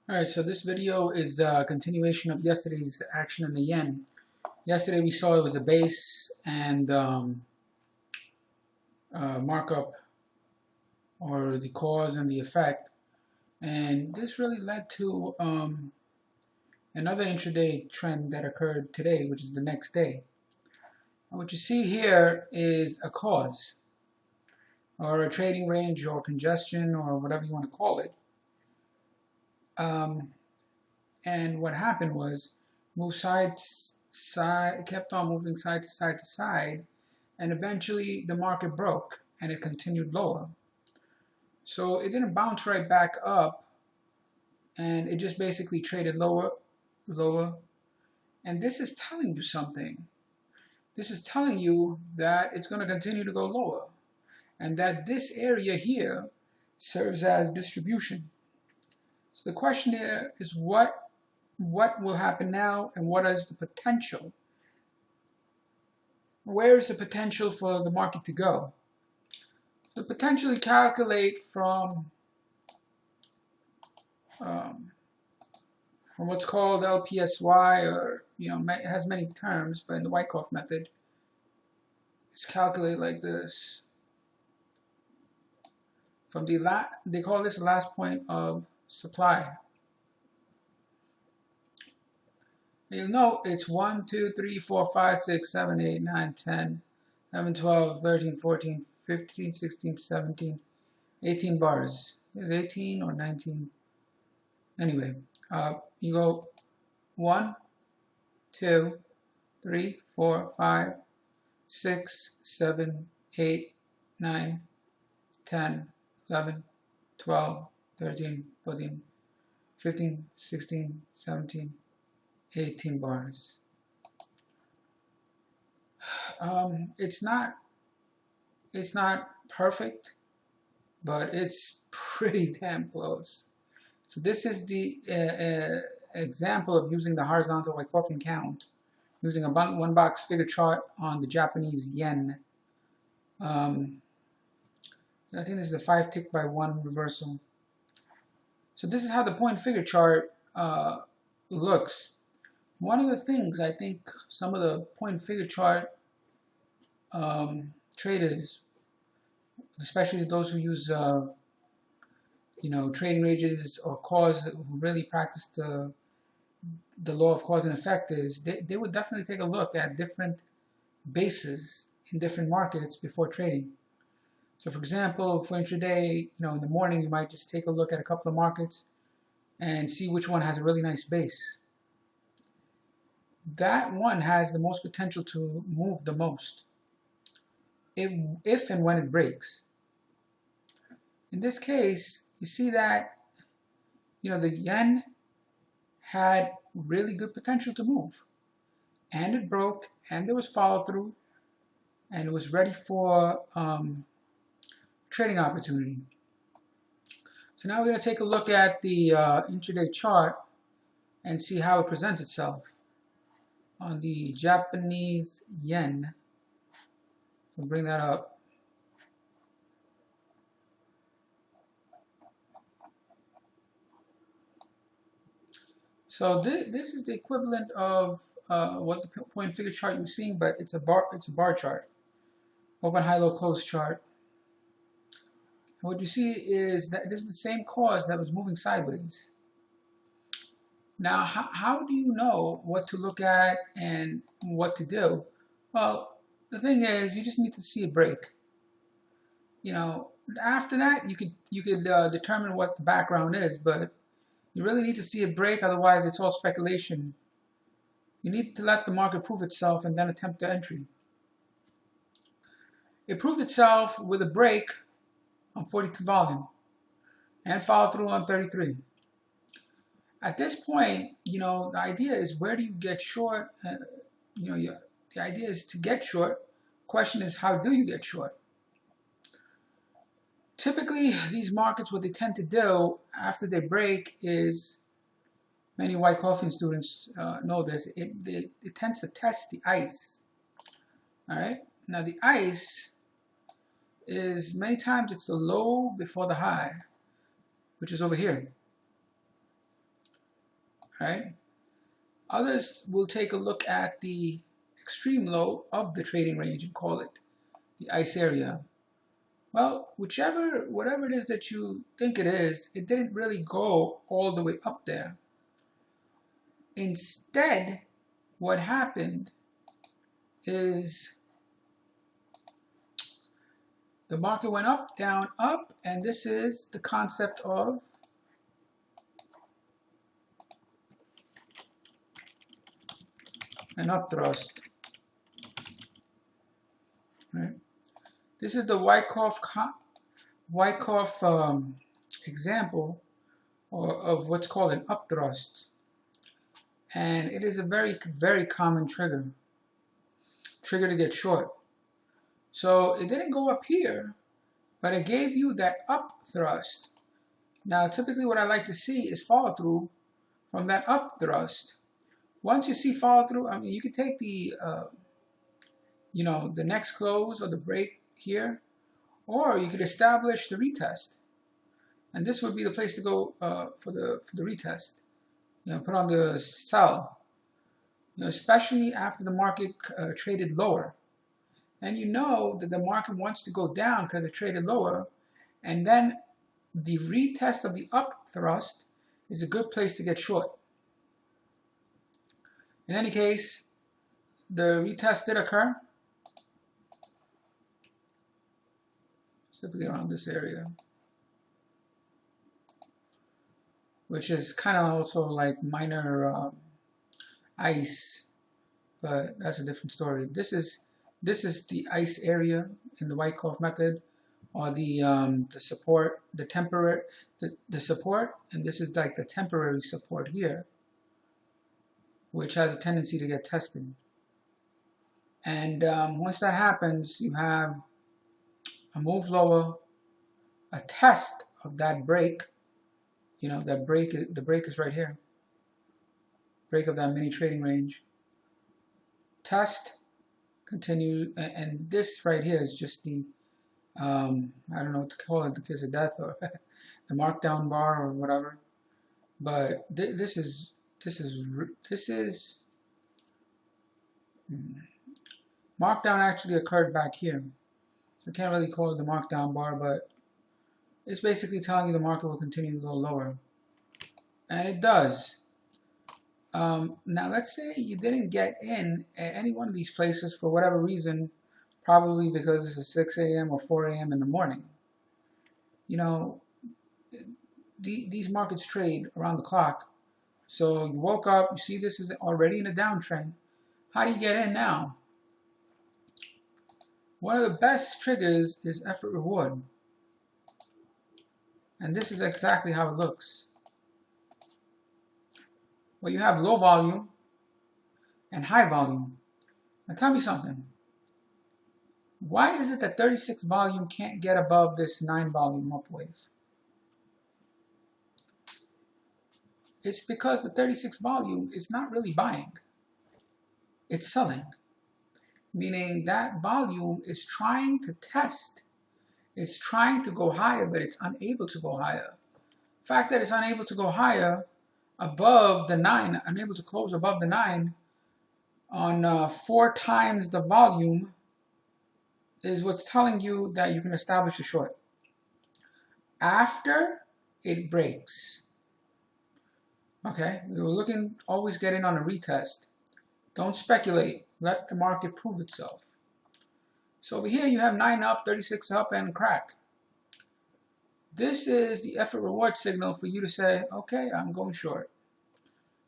Alright, so this video is a continuation of yesterday's action in the yen. Yesterday we saw it was a base and markup, or the cause and the effect, and this really led to another intraday trend that occurred today, which is the next day. And what you see here is a cause, or a trading range, or congestion, or whatever you want to call it. And what happened was, kept on moving side to side to side, and eventually the market broke and it continued lower. So it didn't bounce right back up, and it just basically traded lower, lower. And this is telling you something. This is telling you that it's going to continue to go lower, and that this area here serves as distribution. So the question here is what will happen now, and what is the potential? Where is the potential for the market to go? So potentially calculate from what's called LPSY, or it has many terms, but in the Wyckoff method, it's calculated like this. From they call this the last point of supply. You'll note it's 1, 2, 3, 4, 5, 6, 7, 8, 9, 10, 11, 12, 13, 14, 15, 16, 17, 18 bars. Is 18 or 19? Anyway, you go 1, 2, 3, 4, 5, 6, 7, 8, 9, 10, 11, 12, 13, 14, 15, 16, 17, 18 bars. It's not perfect, but it's pretty damn close. So this is the example of using the horizontal Wyckoff count, using a one box figure chart on the Japanese yen. I think this is a 5 tick by 1 reversal. So this is how the point figure chart looks. One of the things I think some of the point figure chart traders, especially those who use trading ranges or cause, who really practice the law of cause and effect, is they would definitely take a look at different bases in different markets before trading. So for example, for intraday, in the morning you might just take a look at a couple of markets and see which one has a really nice base. That one has the most potential to move the most if and when it breaks. In this case, you see that the yen had really good potential to move, and it broke, and there was follow through, and it was ready for trading opportunity. So now we're going to take a look at the intraday chart and see how it presents itself on the Japanese yen. We'll bring that up. So this is the equivalent of what the point figure chart you're seeing, but it's a bar chart, open, high, low, close chart. And what you see is that this is the same cause that was moving sideways. Now, how do you know what to look at and what to do? Well, the thing is, you just need to see a break. After that, you could determine what the background is, but you really need to see a break, otherwise it's all speculation. You need to let the market prove itself and then attempt the entry. It proved itself with a break on 42 volume and follow through on 33. At this point, the idea is, where do you get short? The idea is to get short. Question is, how do you get short? Typically, these markets, what they tend to do after they break is, many Wyckoff students know this, it tends to test the ice. All right. Now the ice is, many times it's the low before the high, which is over here. right? Others will take a look at the extreme low of the trading range and call it the ice area. Well, whatever it is that you think it is, it didn't really go all the way up there. Instead, what happened is the market went up, down, up, and this is the concept of an upthrust. Right? This is the Wyckoff example of what's called an upthrust, and it is a very common trigger to get short. So it didn't go up here, but it gave you that up thrust. Now, typically what I like to see is follow through from that up thrust. Once you see follow through, I mean, you could take the, the next close or the break here, or you could establish the retest. And this would be the place to go for the retest. Put on the sell, especially after the market traded lower. And you know that the market wants to go down because it traded lower, and then the retest of the up thrust is a good place to get short. In any case, the retest did occur, typically around this area, which is kind of also like minor ice, but that's a different story. This is the ice area in the Wyckoff method, or the support, the support, and this is like the temporary support here, which has a tendency to get tested. And once that happens, you have a move lower, a test of that break. The break is right here. Break of that mini trading range. Test, continue, and this right here is just the I don't know what to call it, the kiss of death, or the markdown bar, or whatever. But this is markdown actually occurred back here, so I can't really call it the markdown bar, but it's basically telling you the market will continue to go lower, and it does. Now let's say you didn't get in at any one of these places for whatever reason, probably because this is 6 a.m. or 4 a.m. in the morning. These markets trade around the clock. So you woke up, you see this is already in a downtrend. How do you get in now? One of the best triggers is effort reward. And this is exactly how it looks. Well, you have low volume and high volume. Now tell me something. Why is it that 36 volume can't get above this 9 volume up wave? It's because the 36 volume is not really buying. It's selling. Meaning that volume is trying to test. It's trying to go higher, but it's unable to go higher. The fact that it's unable to go higher above the 9, unable to close above the 9 on 4 times the volume is what's telling you that you can establish a short. After it breaks. Okay, we were looking, always get in on a retest. Don't speculate. Let the market prove itself. So over here you have 9 up, 36 up, and crack. This is the effort reward signal for you to say, okay, I'm going short.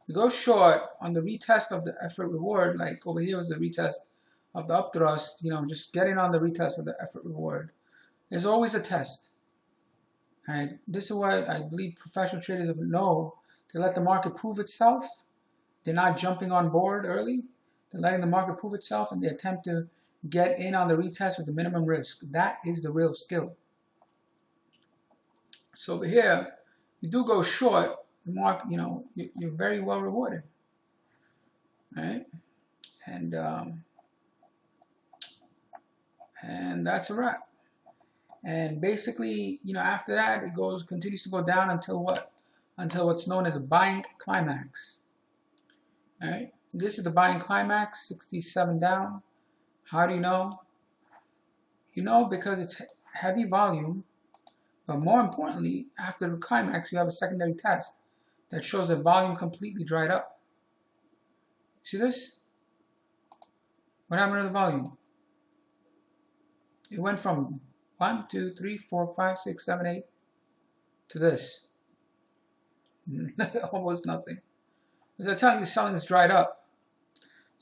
You go short on the retest of the effort reward, like over here was the retest of the upthrust, just getting on the retest of the effort reward. There's always a test. Right? This is what I believe professional traders know. They let the market prove itself. They're not jumping on board early. They're letting the market prove itself, and they attempt to get in on the retest with the minimum risk. That is the real skill. So over here, you do go short, the mark, you're very well rewarded. Right? And that's a wrap. And basically, after that, it continues to go down until what? until what's known as a buying climax. All right, this is the buying climax, 67 down. How do you know? You know because it's heavy volume, but more importantly, after the climax, you have a secondary test that shows that volume completely dried up. See this? What happened to the volume? It went from 1, 2, 3, 4, 5, 6, 7, 8 to this. Almost nothing. As I tell you, selling is dried up.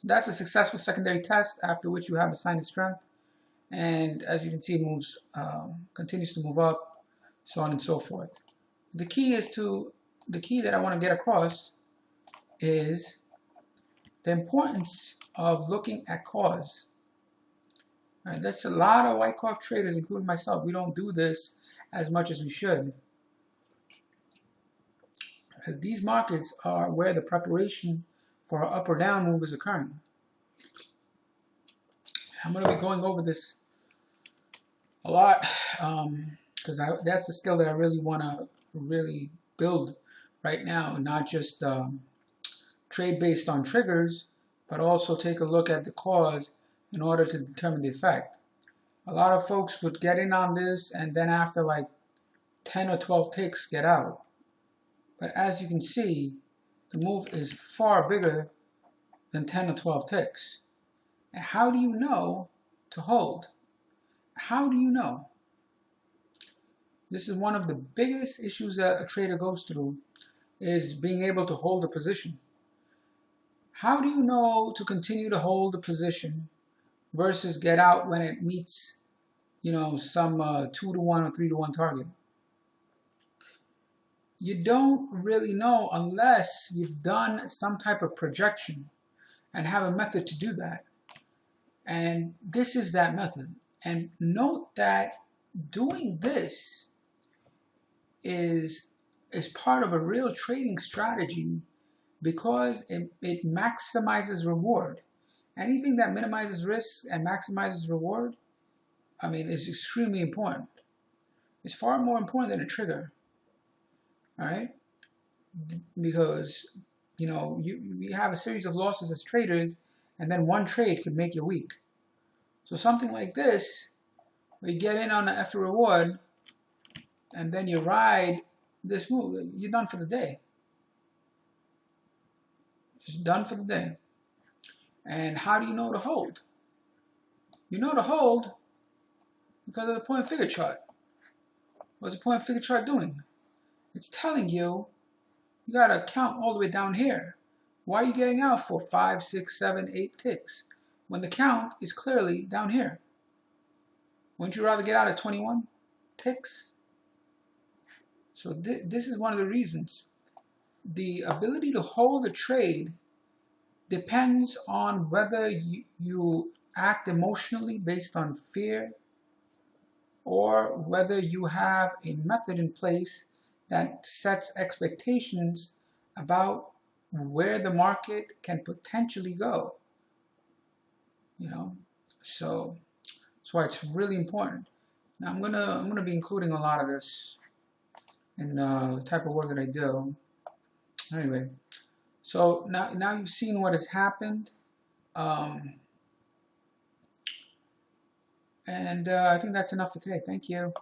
That's a successful secondary test, after which you have a sign of strength. And as you can see, it moves, continues to move up, so on and so forth. The key that I want to get across is the importance of looking at cause. All right, that's a lot of Wyckoff traders, including myself. We don't do this as much as we should, because these markets are where the preparation for an up or down move is occurring. I'm going to be going over this a lot because that's the skill that I really want to build right now, not just trade based on triggers, but also take a look at the cause in order to determine the effect. A lot of folks would get in on this and then after like 10 or 12 ticks get out. But as you can see, the move is far bigger than 10 or 12 ticks. And how do you know to hold? How do you know? This is one of the biggest issues that a trader goes through, is being able to hold a position. How do you know to continue to hold a position versus get out when it meets, you know, some 2-to-1 or 3-to-1 target? You don't really know unless you've done some type of projection and have a method to do that. And this is that method. And note that doing this is part of a real trading strategy, because it maximizes reward. Anything that minimizes risks and maximizes reward, I mean, is extremely important. It's far more important than a trigger. All right? Because, you know, you have a series of losses as traders, and then one trade could make your week. So something like this, where you get in on the effort reward, and then you ride this move, you're done for the day. Just done for the day. And how do you know to hold? You know to hold because of the point figure chart. What's the point figure chart doing? It's telling you, you got to count all the way down here. Why are you getting out for 5, 6, 7, 8 ticks when the count is clearly down here? Wouldn't you rather get out at 21 ticks? So this is one of the reasons. The ability to hold a trade depends on whether you act emotionally based on fear, or whether you have a method in place that sets expectations about where the market can potentially go. You know, so that's why it's really important. Now I'm gonna be including a lot of this in the type of work that I do. Anyway, so now you've seen what has happened, and I think that's enough for today. Thank you.